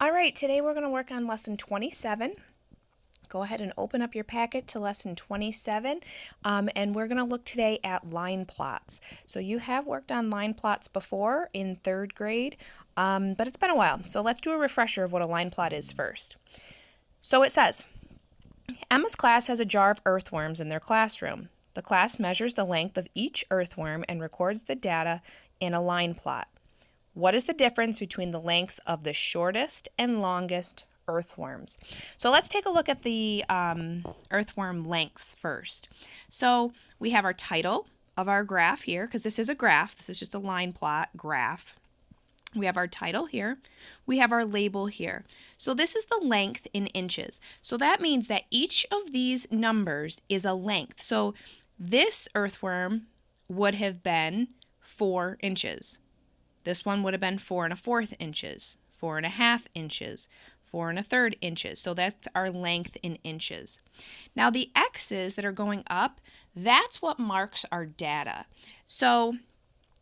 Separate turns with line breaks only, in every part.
All right, today we're going to work on lesson 27. Go ahead and open up your packet to lesson 27, and we're going to look today at line plots. So you have worked on line plots before in 3rd grade, but it's been a while. So let's do a refresher of what a line plot is first. So it says, Emma's class has a jar of earthworms in their classroom. The class measures the length of each earthworm and records the data in a line plot. What is the difference between the lengths of the shortest and longest earthworms? So let's take a look at the earthworm lengths first. So we have our title of our graph here, because this is a graph. This is just a line plot graph. We have our title here. We have our label here. So this is the length in inches. So that means that each of these numbers is a length. So this earthworm would have been 4 inches. This one would have been 4 1/4 inches, 4 1/2 inches, 4 1/3 inches. So that's our length in inches. Now the X's that are going up, that's what marks our data. So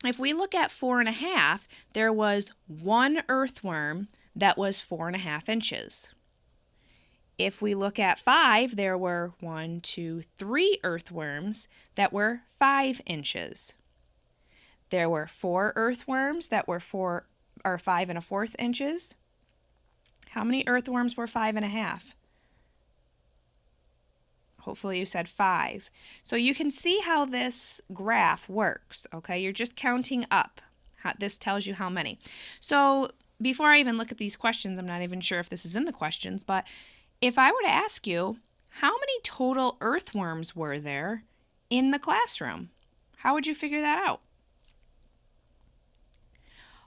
if we look at 4 1/2, there was one earthworm that was 4 1/2 inches. If we look at 5, there were 1, 2, 3 earthworms that were 5 inches. There were 4 earthworms that were 5 1/4 inches. How many earthworms were 5 1/2? Hopefully you said 5. So you can see how this graph works, okay? You're just counting up. This tells you how many. So before I even look at these questions, I'm not even sure if this is in the questions, but if I were to ask you, how many total earthworms were there in the classroom? How would you figure that out?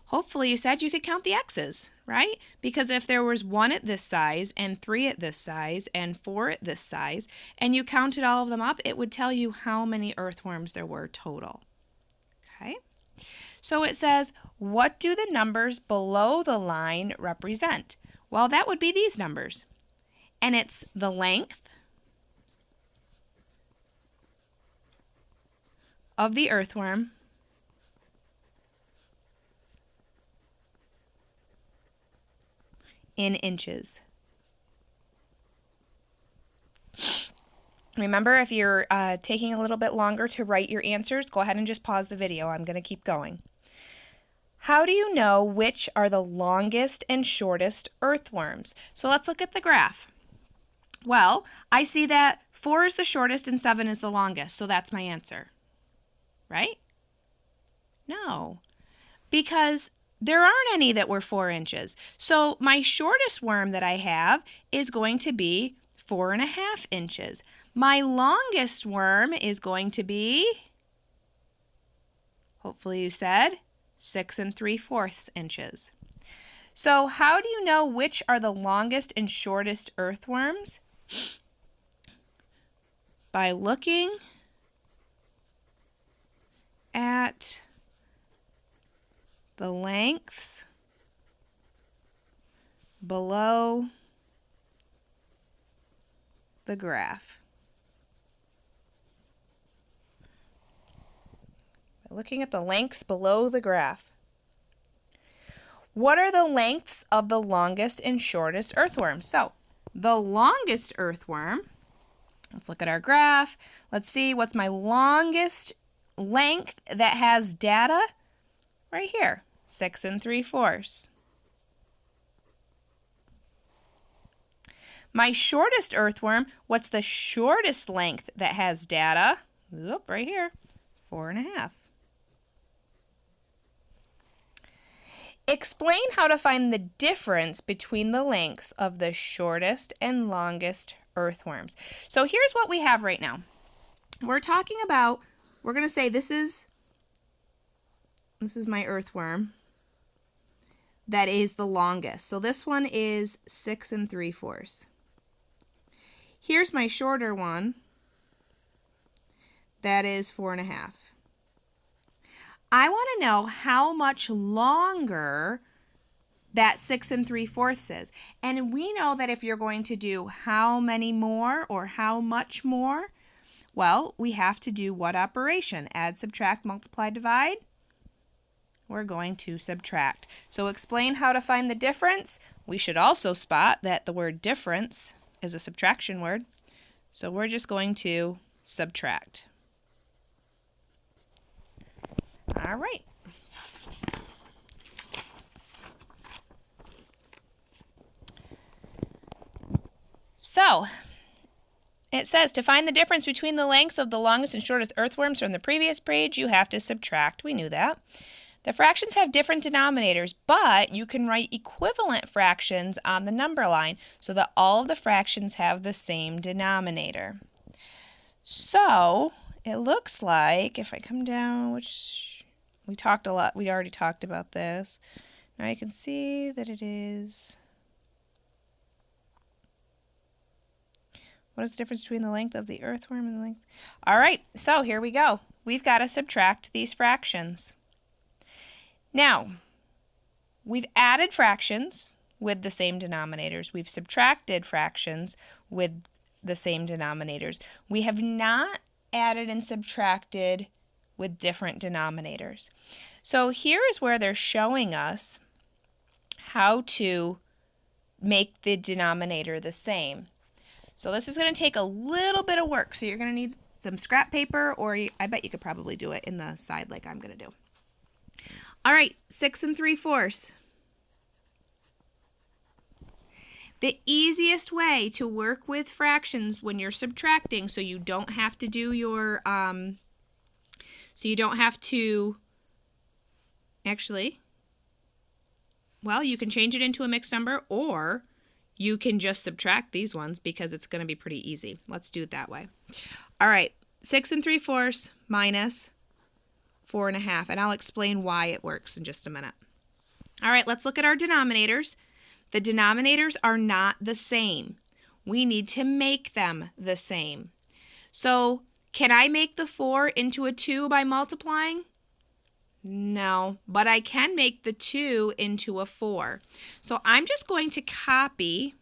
Hopefully you said you could count the X's, right? Because if there was 1 at this size and 3 at this size and 4 at this size, and you counted all of them up, it would tell you how many earthworms there were total. Okay? So it says, what do the numbers below the line represent? Well, that would be these numbers. And it's the length of the earthworm in inches. Remember, if you're taking a little bit longer to write your answers, go ahead and just pause the video. I'm going to keep going. How do you know which are the longest and shortest earthworms? So let's look at the graph. Well, I see that 4 is the shortest and 7 is the longest, so that's my answer. Right? No, because there aren't any that were 4 inches. So my shortest worm that I have is going to be 4 1/2 inches. My longest worm is going to be, hopefully you said, 6 3/4 inches. So how do you know which are the longest and shortest earthworms? By looking at the lengths below the graph. By looking at the lengths below the graph. What are the lengths of the longest and shortest earthworms? So, the longest earthworm, let's look at our graph. Let's see, what's my longest length that has data? Right here, 6 3/4. My shortest earthworm, what's the shortest length that has data? Oop, right here, 4 1/2. Explain how to find the difference between the lengths of the shortest and longest earthworms. So here's what we have right now. We're talking about, we're going to say this is my earthworm that is the longest. So this one is 6 3/4. Here's my shorter one that is 4 1/2. I want to know how much longer that 6 3/4 is. And we know that if you're going to do how many more or how much more, well, we have to do what operation? Add, subtract, multiply, divide? we're going to subtract. So explain how to find the difference. We should also spot that the word difference is a subtraction word. So we're just going to subtract. All right. So it says to find the difference between the lengths of the longest and shortest earthworms from the previous page, you have to subtract. We knew that. The fractions have different denominators, but you can write equivalent fractions on the number line so that all of the fractions have the same denominator. So it looks like if I come down, which we talked a lot, we already talked about this. Now you can see that it is, what is the difference between the length of the earthworm and the length? All right, so here we go. We've got to subtract these fractions. Now, we've added fractions with the same denominators. We've subtracted fractions with the same denominators. We have not added and subtracted with different denominators. So here is where they're showing us how to make the denominator the same. So this is going to take a little bit of work. So you're going to need some scrap paper, or I bet you could probably do it in the side like I'm going to do. All right, 6 3/4. The easiest way to work with fractions when you're subtracting, so you don't have to do your, actually, well, you can change it into a mixed number, or you can just subtract these ones because it's going to be pretty easy. Let's do it that way. All right, 6 3/4 minus 4 1/2, and I'll explain why it works in just a minute. All right, let's look at our denominators. The denominators are not the same. We need to make them the same. So, can I make the 4 into a 2 by multiplying? No, but I can make the 2 into a 4. So I'm just going to copy,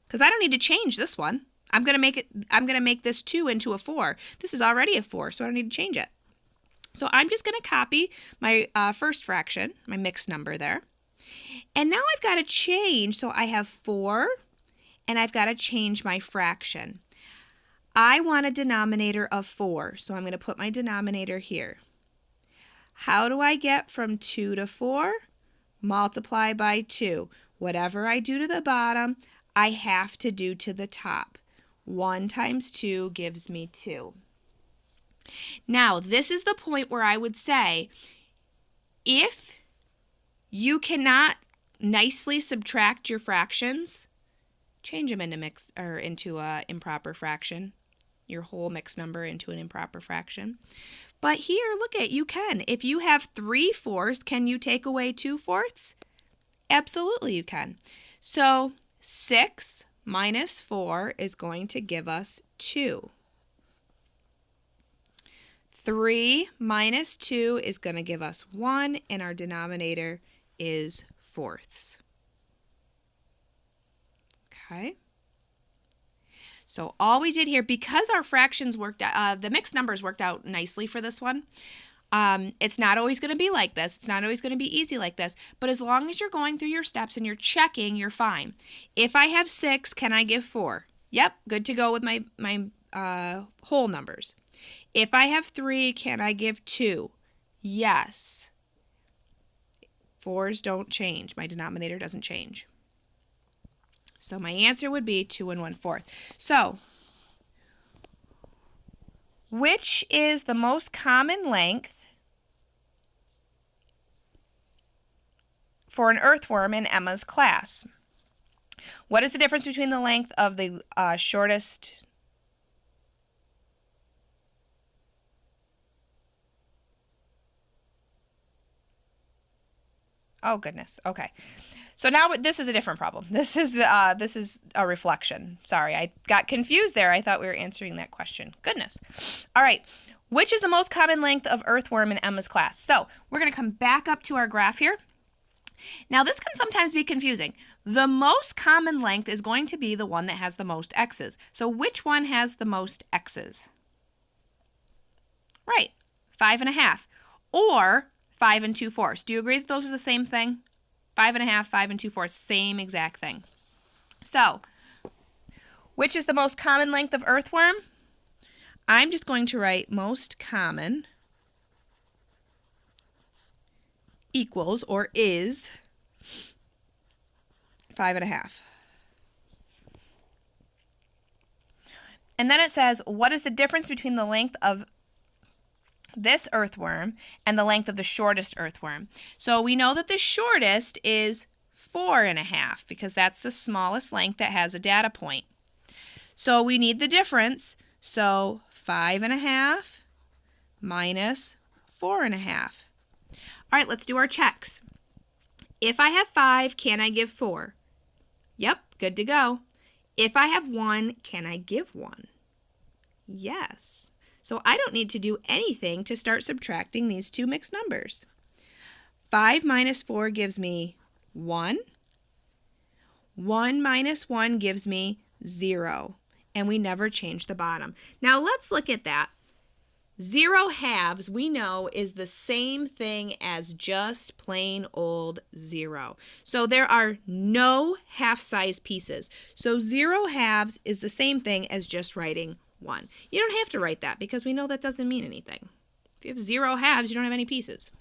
because I don't need to change this one. I'm going to make this 2 into a 4. This is already a 4, so I don't need to change it. So I'm just going to copy my first fraction, my mixed number there. And now I've got to change, so I have 4, and I've got to change my fraction. I want a denominator of 4, so I'm going to put my denominator here. How do I get from 2 to 4? Multiply by 2. Whatever I do to the bottom, I have to do to the top. 1 times 2 gives me 2. Now, this is the point where I would say, if you cannot nicely subtract your fractions, change them into an improper fraction, your whole mixed number into an improper fraction. But here, look at, you can. If you have 3/4, can you take away 2/4? Absolutely you can. So 6 minus 4 is going to give us 2. 3 minus 2 is going to give us 1, and our denominator is 4ths. Okay. So all we did here, because our fractions worked out, the mixed numbers worked out nicely for this one. It's not always going to be like this. It's not always going to be easy like this. But as long as you're going through your steps and you're checking, you're fine. If I have 6, can I give 4? Yep, good to go with my whole numbers. If I have 3, can I give 2? Yes. 4s don't change. My denominator doesn't change. So my answer would be 2 1/4. So, which is the most common length for an earthworm in Emma's class? What is the difference between the length of the shortest? Oh, goodness. Okay. So now this is a different problem. This is a reflection. Sorry, I got confused there. I thought we were answering that question. Goodness. All right. Which is the most common length of earthworm in Emma's class? So we're going to come back up to our graph here. Now this can sometimes be confusing. The most common length is going to be the one that has the most x's. So which one has the most x's? Right, 5 1/2. or 5 2/4. Do you agree that those are the same thing? 5 1/2, 5 2/4, same exact thing. So, which is the most common length of earthworm? I'm just going to write most common equals or is 5 1/2. And then it says, what is the difference between the length of this earthworm and the length of the shortest earthworm? So we know that the shortest is 4 1/2 because that's the smallest length that has a data point. So we need the difference. So 5 1/2 minus 4 1/2. All right, let's do our checks. If I have 5, can I give 4? Yep, good to go. If I have 1, can I give 1? Yes. So I don't need to do anything to start subtracting these two mixed numbers. 5 minus 4 gives me 1. 1 minus 1 gives me 0. And we never change the bottom. Now let's look at that. 0 halves, we know, is the same thing as just plain old 0. So there are no half-size pieces. So 0 halves is the same thing as just writing 1. You don't have to write that because we know that doesn't mean anything. If you have 0 halves, you don't have any pieces.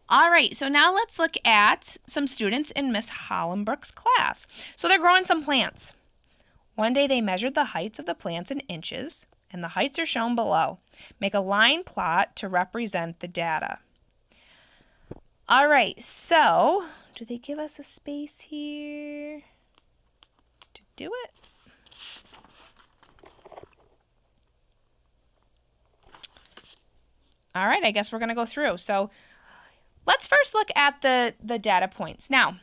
All right, so now let's look at some students in Miss Hollenbrook's class. So they're growing some plants. One day they measured the heights of the plants in inches, and the heights are shown below. Make a line plot to represent the data. All right, so do they give us a space here to do it? All right, I guess we're going to go through. So let's first look at the data points. Now,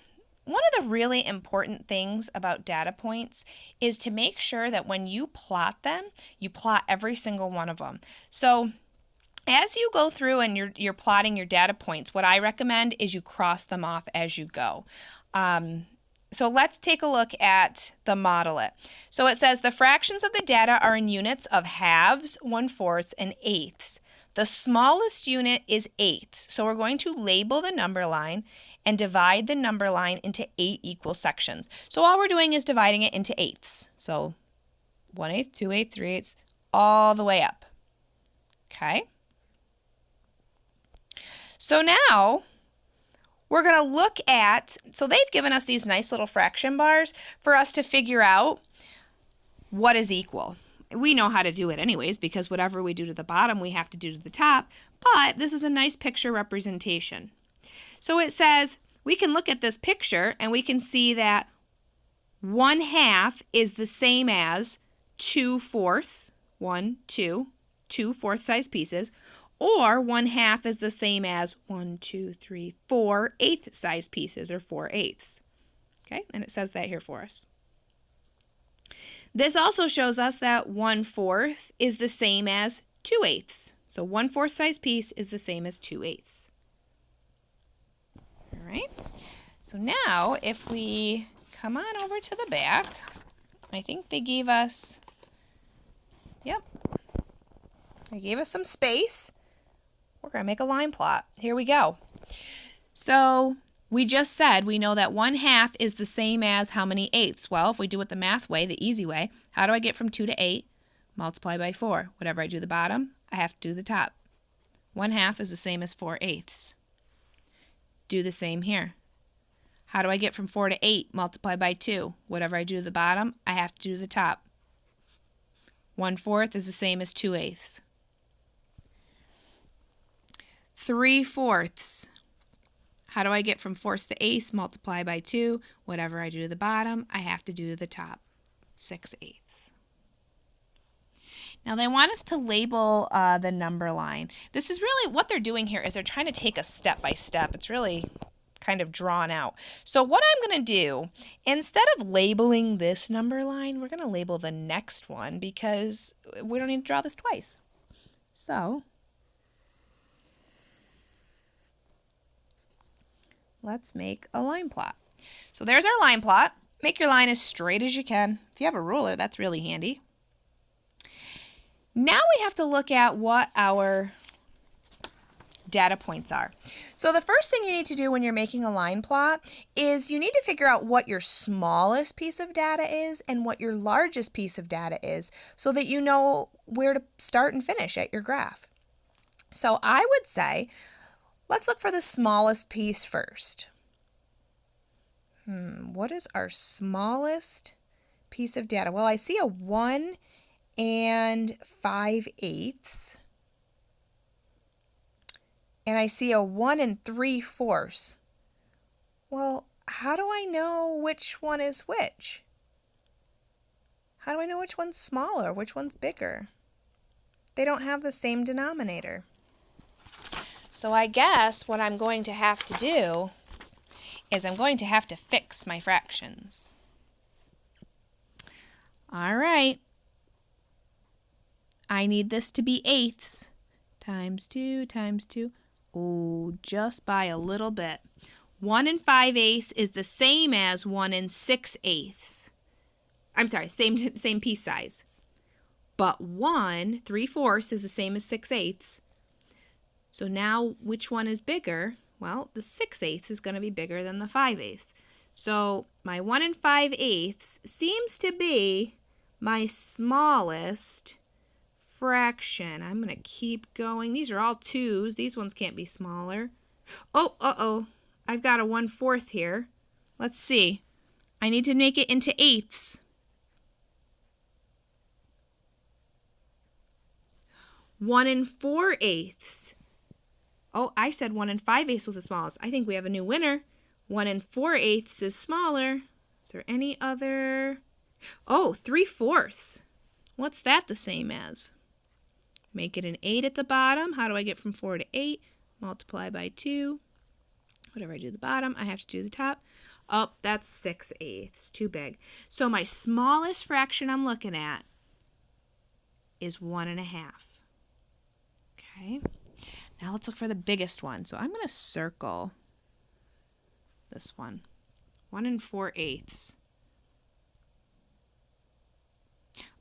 one of the really important things about data points is to make sure that when you plot them, you plot every single one of them. So as you go through and you're plotting your data points, what I recommend is you cross them off as you go. So let's take a look at the model it. So it says the fractions of the data are in units of halves, 1/4, and eighths. The smallest unit is eighths. So we're going to label the number line and divide the number line into 8 equal sections. So all we're doing is dividing it into eighths. So 1/8, 2/8, 3/8, all the way up. Okay? So now we're going to look at, so they've given us these nice little fraction bars for us to figure out what is equal. We know how to do it anyways because whatever we do to the bottom, we have to do to the top, but this is a nice picture representation. So it says we can look at this picture and we can see that 1/2 is the same as 2/4, 1, 2, 2 size pieces, or 1/2 is the same as 1, 2, 3, 4 eighth size pieces or 4/8. Okay, and it says that here for us. This also shows us that 1/4 is the same as 2/8. So 1/4 size piece is the same as 2/8. All right, so now if we come on over to the back, I think they gave us, yep, they gave us some space. We're going to make a line plot. Here we go. So we just said we know that 1/2 is the same as how many eighths? Well, if we do it the math way, the easy way, how do I get from 2 to 8? Multiply by 4. Whatever I do the bottom, I have to do the top. 1/2 is the same as 4/8. Do the same here. How do I get from 4 to 8? Multiply by 2. Whatever I do to the bottom, I have to do the top. 1/4 is the same as 2/8. 3/4. How do I get from 4ths to 8ths? Multiply by 2. Whatever I do to the bottom, I have to do to the top. 6/8. Now they want us to label the number line. This is really what they're doing here is they're trying to take us step by step. It's really kind of drawn out. So what I'm going to do, instead of labeling this number line, we're going to label the next one because we don't need to draw this twice. So let's make a line plot. So there's our line plot. Make your line as straight as you can. If you have a ruler, that's really handy. Now we have to look at what our data points are. So the first thing you need to do when you're making a line plot is you need to figure out what your smallest piece of data is and what your largest piece of data is so that you know where to start and finish at your graph. So I would say, let's look for the smallest piece first. What is our smallest piece of data? Well, I see a 1 and 5/8. And I see a 1 and 3/4. Well, how do I know which one is which? How do I know which one's smaller, which one's bigger? They don't have the same denominator. So I guess what I'm going to have to do is I'm going to have to fix my fractions. All right. I need this to be eighths. Times 2 times 2. Oh, just by a little bit. 1 and 5/8 is the same as 1 and 6/8. I'm sorry, same piece size. But 1 3/4 is the same as 6/8. So now which one is bigger? Well, the 6/8 is going to be bigger than the 5/8. So my 1 and 5/8 seems to be my smallest fraction. I'm going to keep going. These are all 2s. These ones can't be smaller. Oh, I've got a 1/4 here. Let's see. I need to make it into eighths. 1 and 4/8. Oh, I said 1 and 5/8 was the smallest. I think we have a new winner. 1 and 4/8 is smaller. Is there any other? Oh, 3/4. What's that the same as? Make it an 8 at the bottom. How do I get from 4 to 8? Multiply by 2. Whatever I do the bottom, I have to do the top. Oh, that's 6/8. Too big. So my smallest fraction I'm looking at is 1 1/2. Okay. Now let's look for the biggest one. So I'm going to circle this one. 1 and 4/8.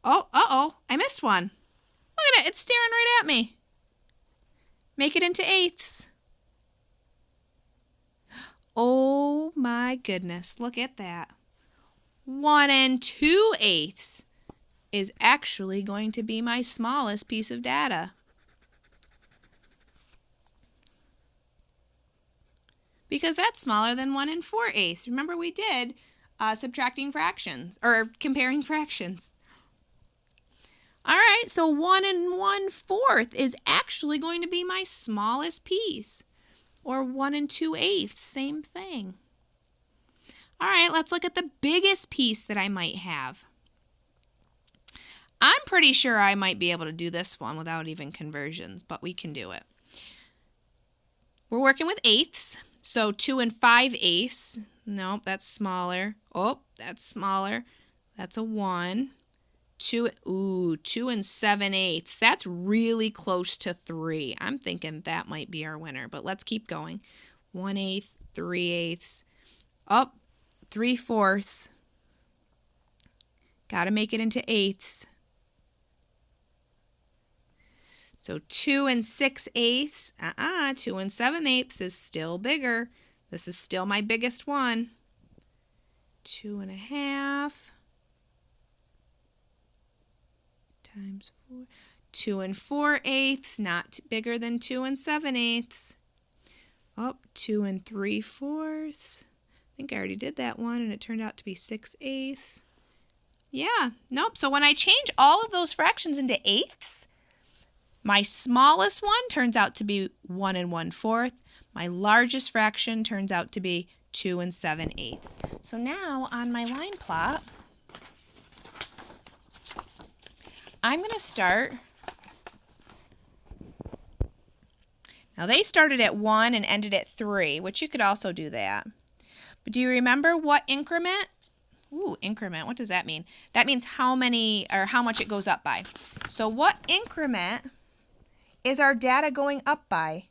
Oh, I missed one. Look at it. It's staring right at me. Make it into eighths. Oh my goodness. Look at that. 1 and 2/8 is actually going to be my smallest piece of data. Because that's smaller than 1 and 4/8. Remember we did subtracting fractions, or comparing fractions. All right, so 1 and 1/4 is actually going to be my smallest piece. Or 1 and 2/8, same thing. All right, let's look at the biggest piece that I might have. I'm pretty sure I might be able to do this one without even conversions, but we can do it. We're working with eighths, so 2 and 5/8. Nope, that's smaller. Oh, that's smaller. That's a 1. 2 and 7/8. That's really close to 3. I'm thinking that might be our winner, but let's keep going. 1/8, 3/8. Oh, 3/4. Got to make it into eighths. So 2 and 6/8. 2 and 7/8 is still bigger. This is still my biggest one. 2 1/2. Times 4. 2 and 4/8, not bigger than 2 and 7/8. Oh, 2 and 3/4. I think I already did that one, and it turned out to be 6/8. Yeah, nope. So when I change all of those fractions into eighths, my smallest one turns out to be 1 and 1/4. My largest fraction turns out to be 2 and 7/8. So now on my line plot, I'm going to start. Now they started at 1 and ended at 3, which you could also do that. But do you remember what increment? Ooh, increment, what does that mean? That means how many or how much it goes up by. So what increment is our data going up by?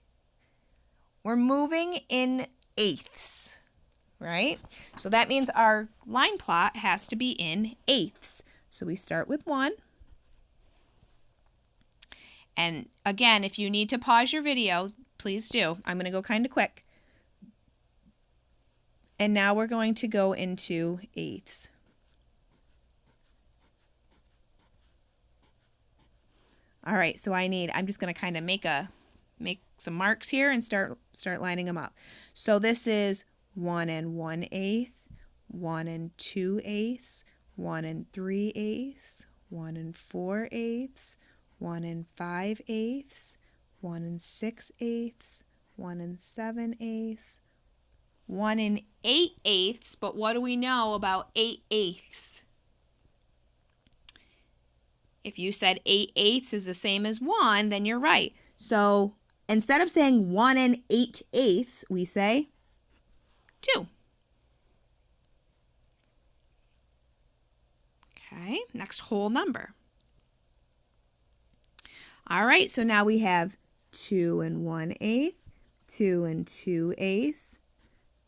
We're moving in eighths, right? So that means our line plot has to be in eighths. So we start with 1. And again, if you need to pause your video, please do. I'm going to go kind of quick. And now we're going to go into eighths. All right, so I'm just going to kind of make some marks here and start lining them up. So this is 1 1/8, 1 2/8, 1 3/8, 1 4/8, 1 5/8, 1 6/8, 1 7/8, 1 8/8. But what do we know about 8/8? If you said 8/8 is the same as 1, then you're right. So instead of saying 1 8/8, we say 2. Okay, next whole number. All right, so now we have 2 1/8, 2 2/8,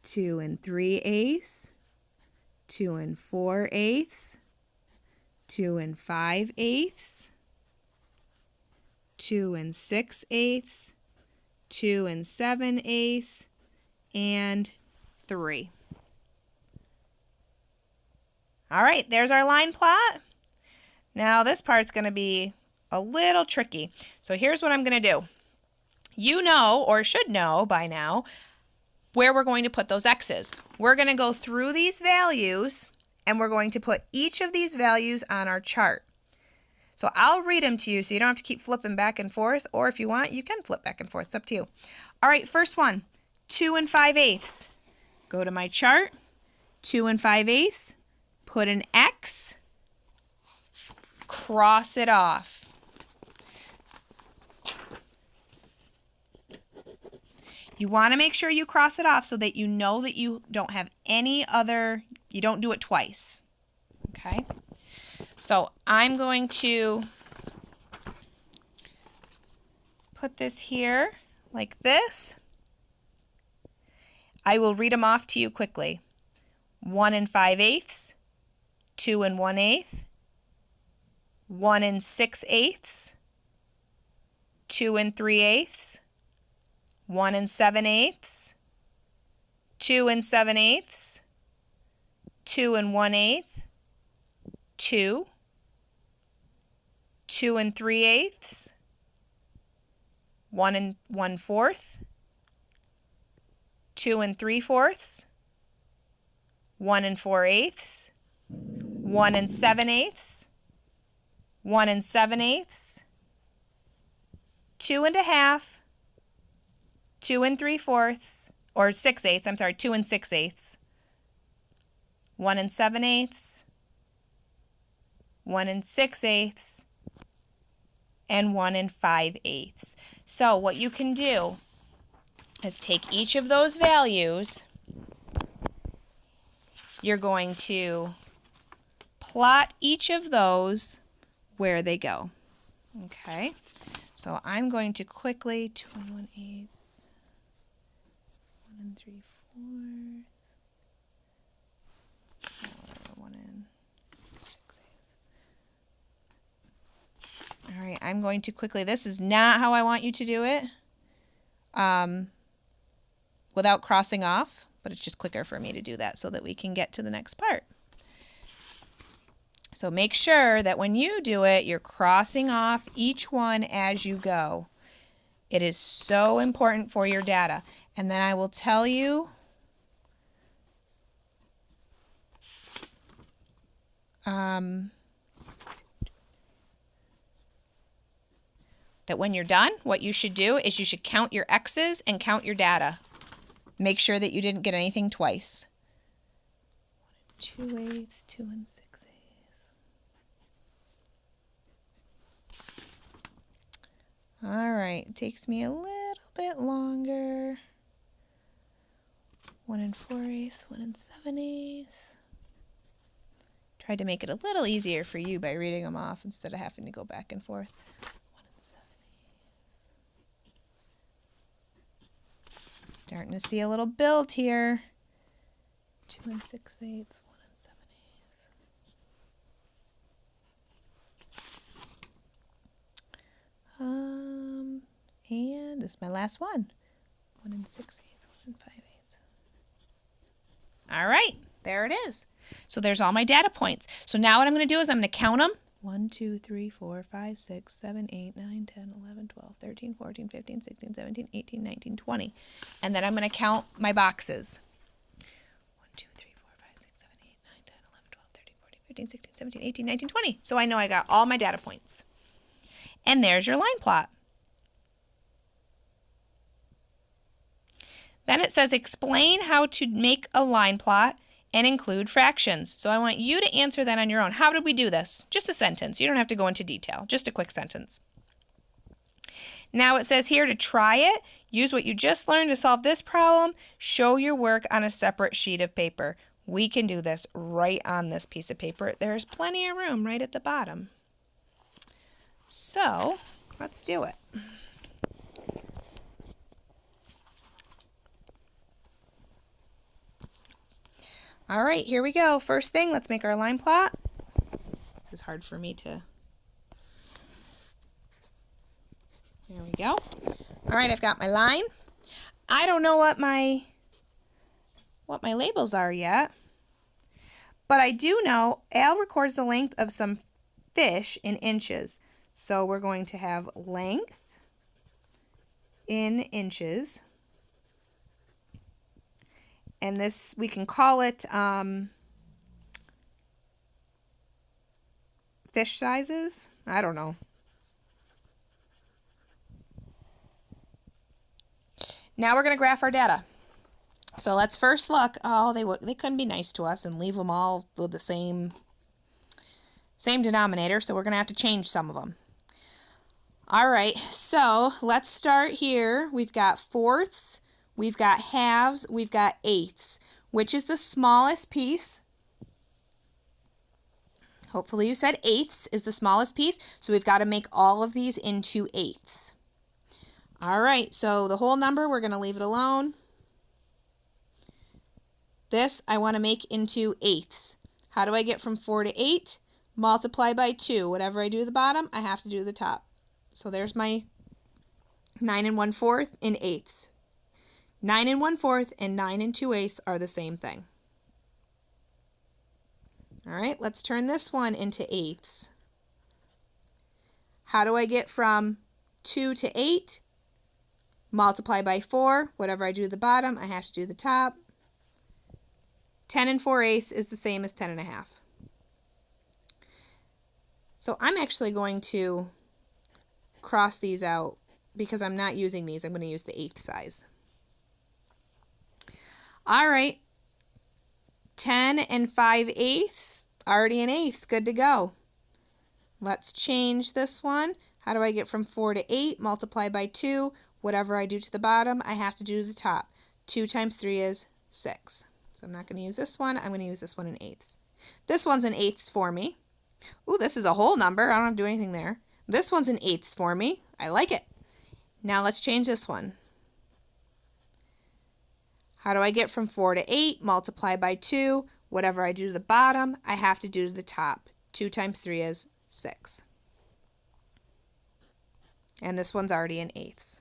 2 3/8, 2 4/8, 2 5/8, 2 6/8, 2 7/8, and 3. All right, there's our line plot. Now this part's going to be a little tricky. So here's what I'm going to do. You know, or should know by now, where we're going to put those X's. We're going to go through these values and we're going to put each of these values on our chart. So I'll read them to you so you don't have to keep flipping back and forth, or if you want, you can flip back and forth. It's up to you. All right, first one, 2 5/8. Go to my chart, 2 5/8, put an X, cross it off. You want to make sure you cross it off so that you know that you don't have you don't do it twice. Okay? So I'm going to put this here like this. I will read them off to you quickly. 1 5/8, 2 1/8, 1 6/8, 2 3/8, 1 7/8, 2 7/8, 2 1/8, 2, 2 3/8, 1 1/4, 2 3/4, 1 4/8, 1 7/8, 1 7/8, 2 1/2, 2 3/4, or 6/8, I'm sorry, 2 6/8, 1 7/8, 1 6/8, and 1 5/8. So what you can do is take each of those values, you're going to plot each of those where they go. Okay, so I'm going to quickly 2 1/8, 1 3/4, 1 6/8. All right, I'm going to quickly, this is not how I want you to do it without crossing off, but it's just quicker for me to do that so that we can get to the next part. So make sure that when you do it, you're crossing off each one as you go. It is so important for your data. And then I will tell you that when you're done, what you should do is you should count your X's and count your data. Make sure that you didn't get anything twice. 1 2/8, 2 6/8. All right, it takes me a little bit longer. 1 4/8, 1 7/8. Tried to make it a little easier for you by reading them off instead of having to go back and forth. 1 7/8. Starting to see a little build here. 2 6/8, 1 7/8. And this is my last one. 1 6/8, 1 5/8. All right, there it is. So there's all my data points. So now what I'm going to do is I'm going to count them. 1 2 3 4 5 6 7 8 9 10 11 12 13 14 15 16 17 18 19 20. And then I'm going to count my boxes. 1 2 3 4 5 6 7 8 9 10 11 12 13 14 15 16 17 18 19 20. So I know I got all my data points. And there's your line plot. Then it says explain how to make a line plot and include fractions. So I want you to answer that on your own. How did we do this? Just a sentence. You don't have to go into detail. Just a quick sentence. Now it says here to try it, use what you just learned to solve this problem. Show your work on a separate sheet of paper. We can do this right on this piece of paper. There's plenty of room right at the bottom. So let's do it. All right, here we go. First thing, let's make our line plot. This is hard for me to... There we go. All right, I've got my line. I don't know what my labels are yet, but I do know Al records the length of some fish in inches. So we're going to have length in inches. And this, we can call it fish sizes. I don't know. Now we're going to graph our data. So let's first look. Oh, they couldn't be nice to us and leave them all with the same denominator. So we're going to have to change some of them. All right, so let's start here. We've got fourths. We've got halves, we've got eighths. Which is the smallest piece? Hopefully you said eighths is the smallest piece, so we've got to make all of these into eighths. All right, so the whole number, we're going to leave it alone. This I want to make into eighths. How do I get from 4 to 8? Multiply by 2. Whatever I do at the bottom, I have to do the top. So there's my 9 1/4 in eighths. 9 1/4 and 9 2/8 are the same thing. All right, let's turn this one into eighths. How do I get from 2 to 8? Multiply by 4. Whatever I do at the bottom, I have to do the top. 10 4/8 is the same as 10 1/2. So I'm actually going to cross these out because I'm not using these. I'm going to use the eighth size. All right, 10 5/8, already an eighth, good to go. Let's change this one. How do I get from 4 to 8? Multiply by 2. Whatever I do to the bottom, I have to do the top. 2 times 3 is 6. So I'm not going to use this one. I'm going to use this one in eighths. This one's in eighths for me. Ooh, this is a whole number. I don't have to do anything there. This one's in eighths for me. I like it. Now let's change this one. How do I get from 4 to 8? Multiply by 2. Whatever I do to the bottom, I have to do to the top. 2 times 3 is 6. And this one's already in eighths.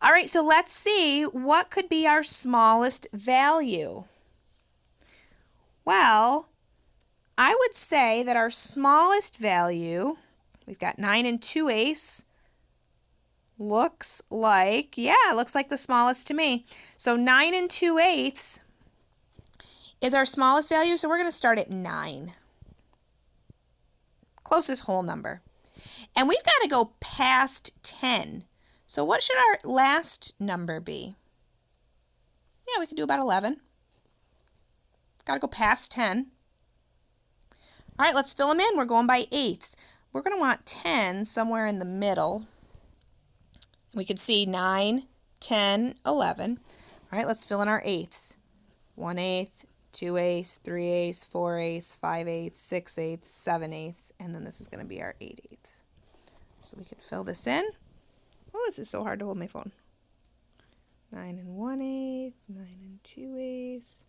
All right, so let's see what could be our smallest value. Well, I would say that our smallest value, we've got 9 2/8, looks like, yeah, looks like the smallest to me. So 9 2/8 is our smallest value, so we're going to start at 9. Closest whole number. And we've got to go past 10. So what should our last number be? Yeah, we could do about 11. Got to go past 10. All right, let's fill them in. We're going by eighths. We're going to want 10 somewhere in the middle. We could see 9, 10, 11. All right, let's fill in our eighths. 1/8, 2/8, 3/8, 4/8, 5/8, 6/8, 7/8, and then this is going to be our 8/8. So we can fill this in. Oh, this is so hard to hold my phone. 9 1/8, 9 2/8.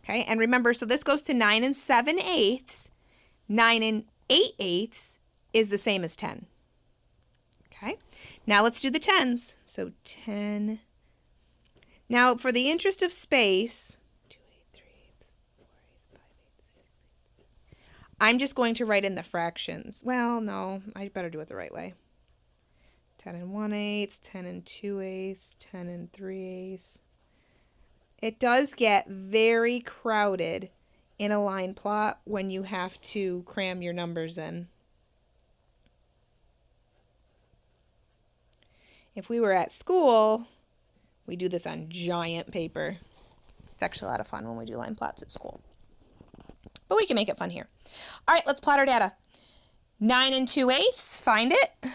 Okay, and remember, so this goes to 9 and 7/8. 9 and 8/8 is the same as 10. Okay, now let's do the tens. So 10. Now, for the interest of space, 2, 8, 3, 4, 8, 5, 8, 6, I'm just going to write in the fractions. Well, no, I better do it the right way. 10 and 1/8, 10 and 2/8, 10 and 3/8. It does get very crowded in a line plot when you have to cram your numbers in. If we were at school, we do this on giant paper. It's actually a lot of fun when we do line plots at school. But we can make it fun here. All right, let's plot our data. 9 and 2/8, find it.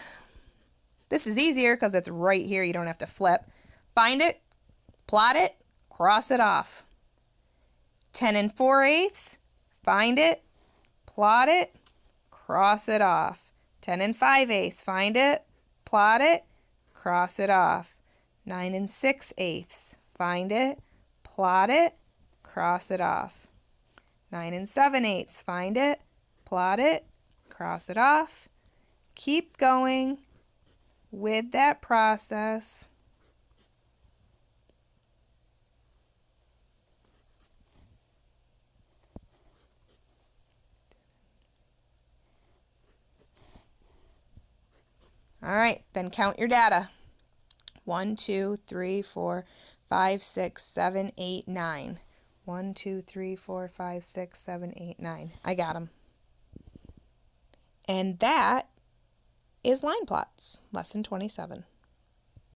This is easier because it's right here. You don't have to flip. Find it, plot it, cross it off. 10 and 4/8, find it, plot it, cross it off. 10 and 5/8, find it, plot it, cross it off. 9 and 6/8, find it, plot it, cross it off. 9 and 7/8, find it, plot it, cross it off. Keep going with that process. All right, then count your data. 1, 2, 3, 4, 5, 6, 7, 8, 9. 1, 2, 3, 4, 5, 6, 7, 8, 9. I got them. And that is line plots, lesson 27.